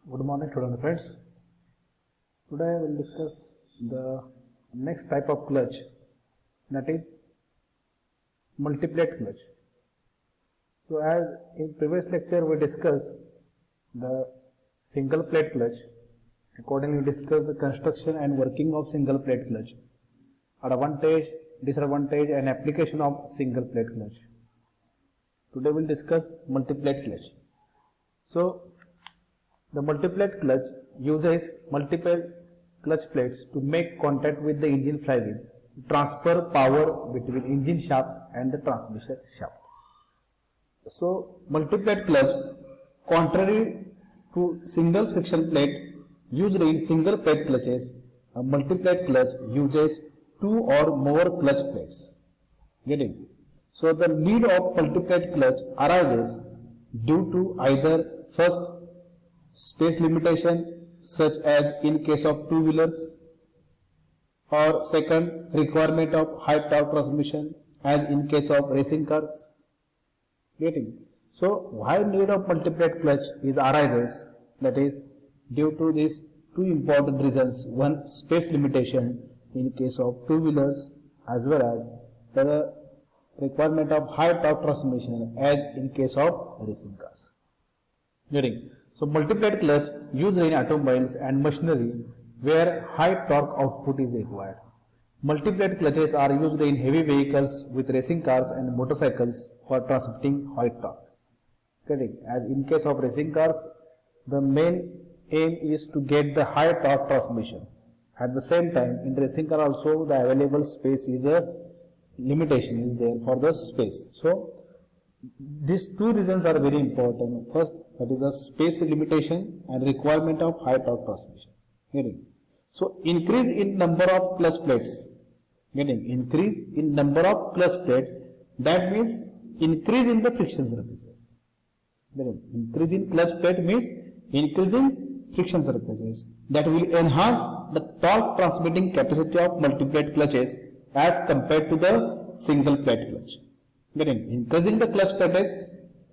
Good morning, student friends. Today I will discuss the next type of clutch, that is multi-plate clutch. So as in previous lecture we discussed the single plate clutch. Accordingly we discussed the construction and working of single plate clutch, advantage, disadvantage and application of single plate clutch. Today we will discuss multi-plate clutch. So the multi-plate clutch uses multiple clutch plates to make contact with the engine flywheel, to transfer power between engine shaft and the transmission shaft. So multi-plate clutch, contrary to single friction plate used in single plate clutches, a multi-plate clutch uses two or more clutch plates. Getting? So the need of multi-plate clutch arises due to either first space limitation, such as in case of two-wheelers, or second requirement of high torque transmission, as in case of racing cars. Getting? So why need of multi-plate clutch is arises, that is due to these two important reasons. One, space limitation in case of two-wheelers, as well as the requirement of high torque transmission as in case of racing cars. Getting? So multi-plate clutch used in automobiles and machinery where high torque output is required. Multi-plate clutches are used in heavy vehicles with racing cars and motorcycles for transmitting high torque. Getting? As in case of racing cars, the main aim is to get the high torque transmission. At the same time, in racing car also the available space is a limitation is there for the space. So these two reasons are very important. First, that is the space limitation and requirement of high torque transmission. Getting? So increase in number of clutch plates. Getting? Increase in number of clutch plates. That means increase in the friction surfaces. Getting? Increase in clutch plate means increase in friction surfaces. That will enhance the torque transmitting capacity of multi-plate clutches as compared to the single plate clutch. Getting? Increasing the clutch plate,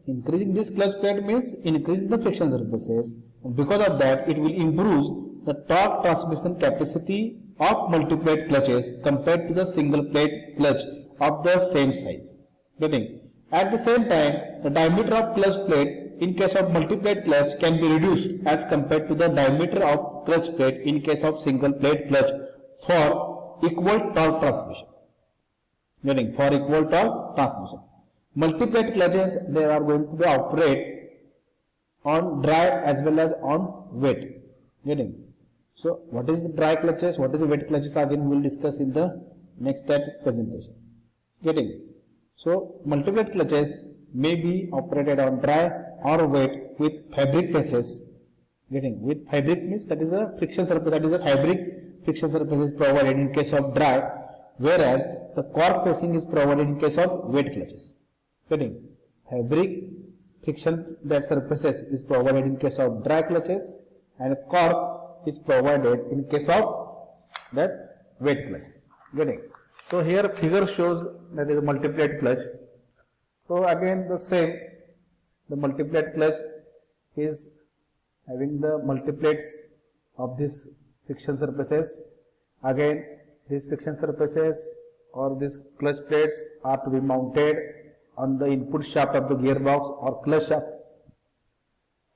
increasing this clutch plate means increasing the friction surfaces, and because of that it will improve the torque transmission capacity of multi-plate clutches compared to the single plate clutch of the same size. Getting? At the same time, the diameter of clutch plate in case of multi-plate clutch can be reduced as compared to the diameter of clutch plate in case of single plate clutch for equal torque transmission. Getting? For equal torque transmission. Multi-plate clutches, they are going to be operate on dry as well as on wet. Getting? So what is the dry clutches, what is the wet clutches, again we will discuss in the next presentation. Getting? So multi-plate clutches may be operated on dry or wet with fabric presses. Getting? With fabric means that is a friction surface, that is a fabric friction surface is provided in case of dry, whereas the cork facing is provided in case of wet clutches. Getting? Fabric friction that surfaces is provided in case of dry clutches, and cork is provided in case of that wet clutches. Getting? So here figure shows that is a multi-plate clutch. So again the same, the multi-plate clutch is having the multiplates of these friction surfaces. Again these friction surfaces or these clutch plates are to be mounted on the input shaft of the gearbox or clutch shaft.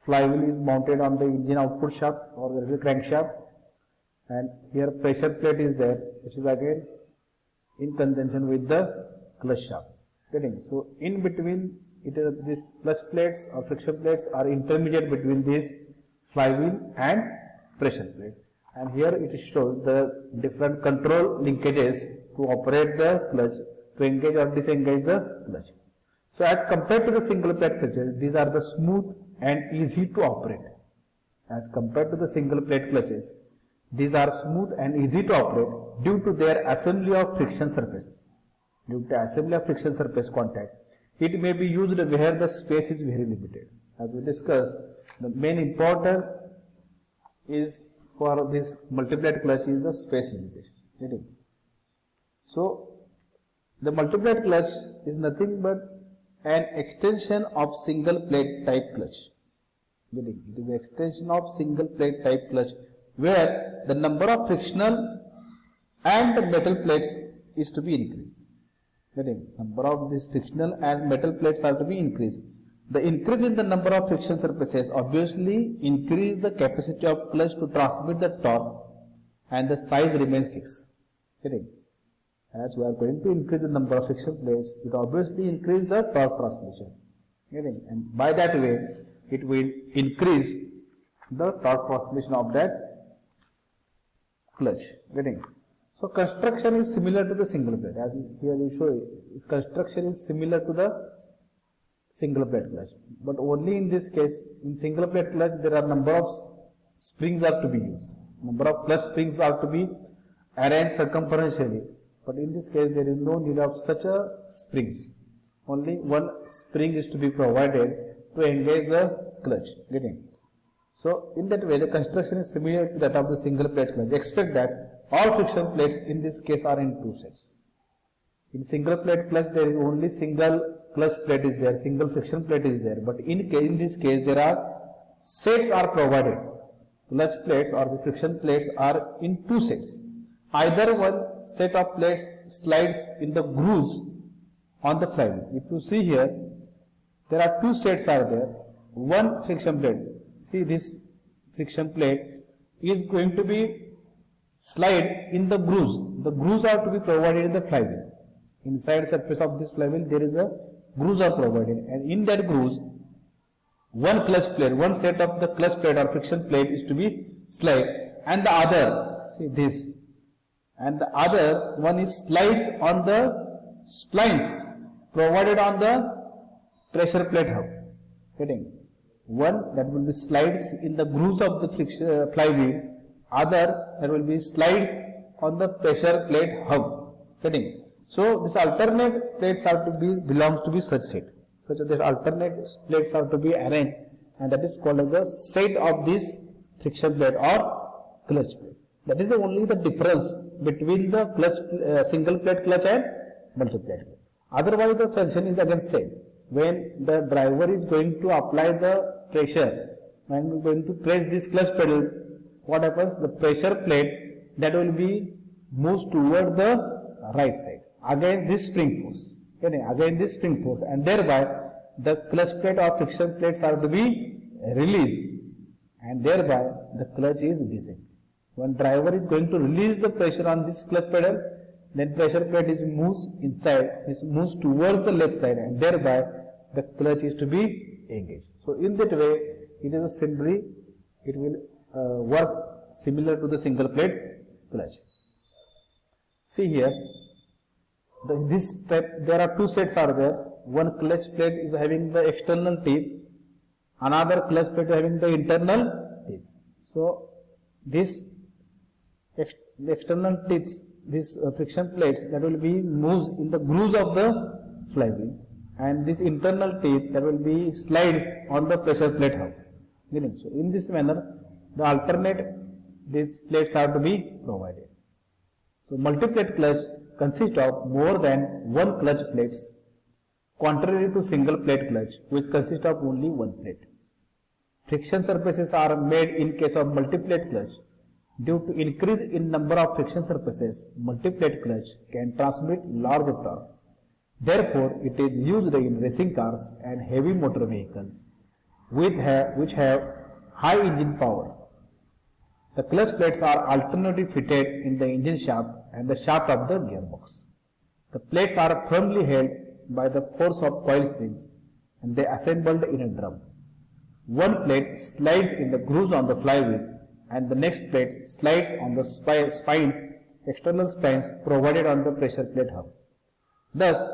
Flywheel is mounted on the engine output shaft or there is a crankshaft, and here pressure plate is there, which is again in conjunction with the clutch shaft. Getting? So in between it is these clutch plates or friction plates are intermediate between this flywheel and pressure plate, and here it shows the different control linkages to operate the clutch, to engage or disengage the clutch. So as compared to the single plate clutches, these are the smooth and easy to operate. As compared to the single plate clutches, these are smooth and easy to operate due to their assembly of friction surfaces. Due to assembly of friction surface contact, it may be used where the space is very limited. As we discussed, the main important is for this multi-plate clutch is the space limitation. Getting? So the multi-plate clutch is nothing but an extension of single plate type clutch. Getting? It is the extension of single plate type clutch where the number of frictional and metal plates is to be increased. Getting? Number of these frictional and metal plates are to be increased. The increase in the number of friction surfaces obviously increase the capacity of clutch to transmit the torque, and the size remains fixed. Getting? As we are going to increase the number of friction plates, it obviously increase the torque transmission. Getting? And by that way, it will increase the torque transmission of that clutch. Getting? So construction is similar to the single plate. As here you show, construction is similar to the single plate clutch, but only in this case, in single plate clutch, there are number of springs are to be used. Number of clutch springs are to be arranged circumferentially, but in this case, there is no need of such a springs. Only one spring is to be provided to engage the clutch. Getting? So in that way, the construction is similar to that of the single plate clutch. Expect that all friction plates in this case are in two sets. In single plate clutch, there is only single clutch plate is there, single friction plate is there. But in this case, there are sets are provided. Clutch plates or the friction plates are in two sets. Either one set of plates slides in the grooves on the flywheel. If you see here, there are two sets are there. One friction plate. See, this friction plate is going to be slide in the grooves. The grooves are to be provided in the flywheel. Inside surface of this flywheel, there is a grooves are provided, and in that grooves, one clutch plate, one set of the clutch plate or friction plate is to be slide, and the other, see this, and the other one is slides on the splines provided on the pressure plate hub. Getting? One that will be slides in the grooves of the friction flywheel, other that will be slides on the pressure plate hub. Getting? So this alternate plates are to be belongs to be such set, such that alternate plates are to be arranged, and that is called as the set of this friction plate or clutch plate. That is only the difference between the clutch single plate clutch and multi plate clutch. Otherwise, the function is again same. When the driver is going to apply the pressure and going to press this clutch pedal, what happens? The pressure plate that will be moves toward the right side against this spring force. Against this spring force, and thereby the clutch plate or friction plates are to be released, and thereby the clutch is disengaged. When driver is going to release the pressure on this clutch pedal, then pressure plate is moves inside, is moves towards the left side, and thereby the clutch is to be engaged. So in that way, it is a similar, it will work similar to the single plate clutch. See here, this type, there are two sets are there. One clutch plate is having the external teeth, another clutch plate having the internal teeth. So this the external teeth, this friction plates that will be moves in the grooves of the flywheel, and this internal teeth that will be slides on the pressure plate hub. So in this manner, the alternate these plates are to be provided. So multi-plate clutch consists of more than one clutch plates, contrary to single plate clutch, which consists of only one plate. Friction surfaces are made in case of multi-plate clutch. Due to increase in number of friction surfaces, multi-plate clutch can transmit large torque. Therefore, it is used in racing cars and heavy motor vehicles which have high engine power. The clutch plates are alternately fitted in the engine shaft and the shaft of the gearbox. The plates are firmly held by the force of coil springs, and they are assembled in a drum. One plate slides in the grooves on the flywheel, and the next plate slides on the spines, external spines provided on the pressure plate hub. Thus,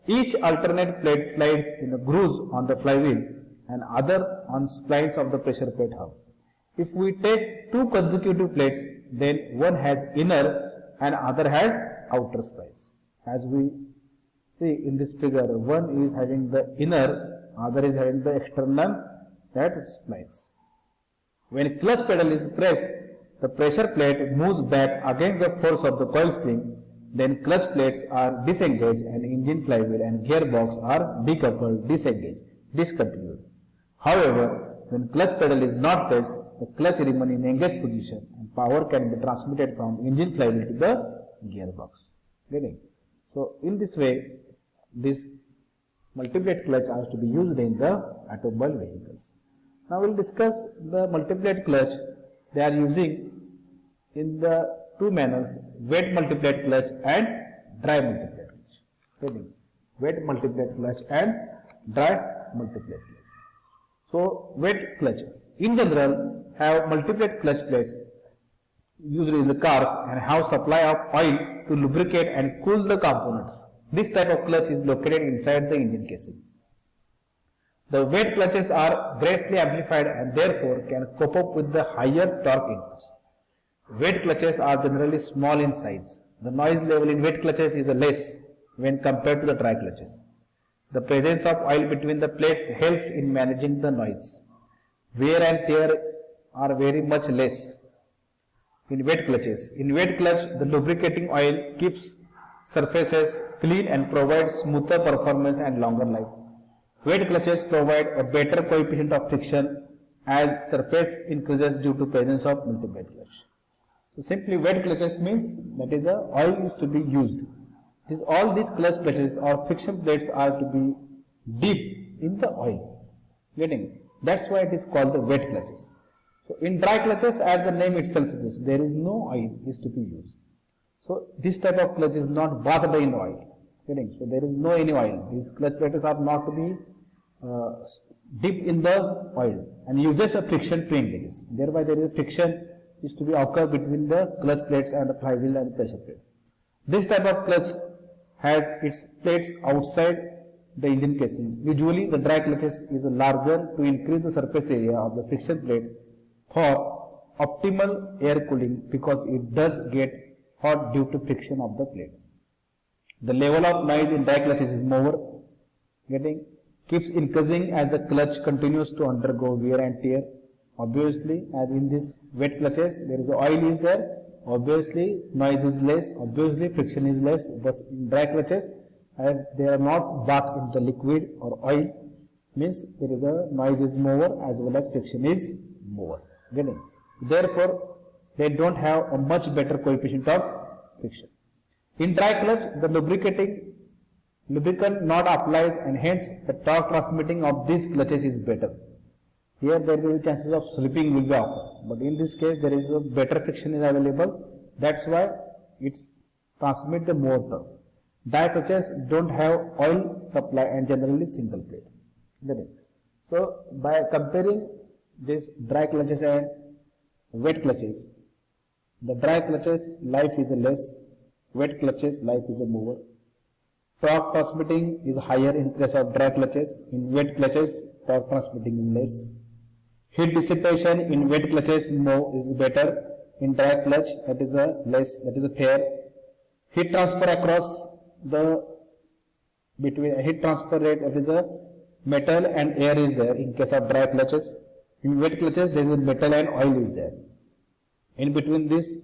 each alternate plate slides in the grooves on the flywheel and other on spines of the pressure plate hub. If we take two consecutive plates, then one has inner and other has outer spines. As we see in this figure, one is having the inner, other is having the external, that splines. When clutch pedal is pressed, the pressure plate moves back against the force of the coil spring. Then clutch plates are disengaged and engine flywheel and gearbox are decoupled, disengaged, discontinued. However, when clutch pedal is not pressed, the clutch remains in engaged position and power can be transmitted from engine flywheel to the gearbox. Getting? So in this way, this multiplate clutch has to be used in the automobile vehicles. Now we will discuss the multiplate clutch. They are using in the two manners, wet multiplate clutch and dry multiplate clutch. Getting? Wet multiplate clutch and dry multiplate clutch. So wet clutches in general have multiplate clutch plates used in the cars and have supply of oil to lubricate and cool the components. This type of clutch is located inside the engine casing. The wet clutches are greatly amplified and therefore can cope up with the higher torque inputs. Wet clutches are generally small in size. The noise level in wet clutches is less when compared to the dry clutches. The presence of oil between the plates helps in managing the noise. Wear and tear are very much less in wet clutches. In wet clutch, the lubricating oil keeps surfaces clean and provides smoother performance and longer life. Wet clutches provide a better coefficient of friction as surface increases due to presence of multiplate clutch. So simply wet clutches means that is oil is to be used. All these clutch plates or friction plates are to be deep in the oil. Getting? That's why it is called the wet clutches. So in dry clutches, as the name itself suggests, there is no oil is to be used. So this type of clutch is not bathed in oil. Getting? So there is no any oil. These clutch plates are not to be deep in the oil and uses a friction to engage. Thereby there is a friction is to be occur between the clutch plates and the flywheel and the pressure plate. This type of clutch has its plates outside the engine casing. Usually the dry clutches is larger to increase the surface area of the friction plate for optimal air cooling because it does get hot due to friction of the plate. The level of noise in dry clutches is more, getting, keeps increasing as the clutch continues to undergo wear and tear. Obviously, as in this wet clutches, there is oil is there. Obviously, noise is less. Obviously, friction is less. But in dry clutches, as they are not bathed in the liquid or oil, means there is a noise is more as well as friction is more. Getting? Therefore, they don't have a much better coefficient of friction. In dry clutch, the lubricant not applies and hence the torque transmitting of these clutches is better. Here there will be chances of slipping will be occur, but in this case there is a better friction is available. That's why it's transmit the more torque. Dry clutches don't have oil supply and generally single plate. So by comparing this dry clutches and wet clutches, the dry clutches life is less, wet clutches life is more. Torque transmitting is higher in case of dry clutches. In wet clutches, torque transmitting is less. Heat dissipation in wet clutches is better. In dry clutch, that is a less, that is a fair. Heat transfer across the between heat transfer rate, that is a metal and air is there in case of dry clutches. In wet clutches, there is a metal and oil is there. In between this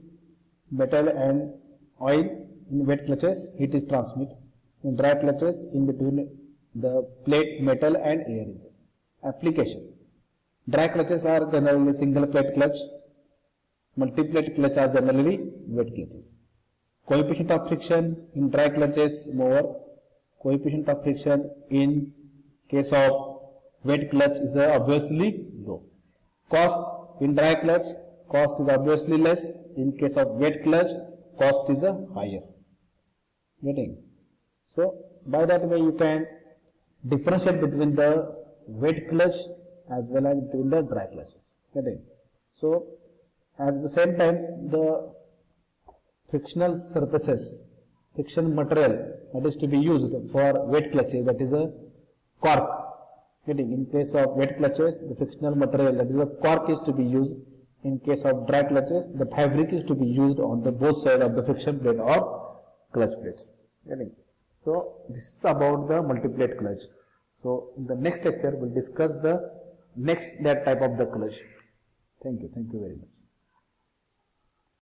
metal and oil, in wet clutches, heat is transmitted. In dry clutches, in between the plate, metal and air is there. Application. Dry clutches are generally single plate clutch. Multi-plate clutch are generally wet clutches. Coefficient of friction in dry clutches more. Coefficient of friction in case of wet clutch is obviously low. Cost in dry clutch, cost is obviously less. In case of wet clutch, cost is higher. Getting? So by that way you can differentiate between the wet clutch as well as between the dry clutches. Getting? So at the same time the frictional surfaces, friction material that is to be used for wet clutches, that is a cork. Getting? In case of wet clutches, the frictional material, that is a cork, is to be used. In case of dry clutches, the fabric is to be used on the both sides of the friction plate or clutch plates. Getting? So this is about the multi-plate clutch. So in the next lecture, we'll discuss the next type of the clutch. Thank you very much.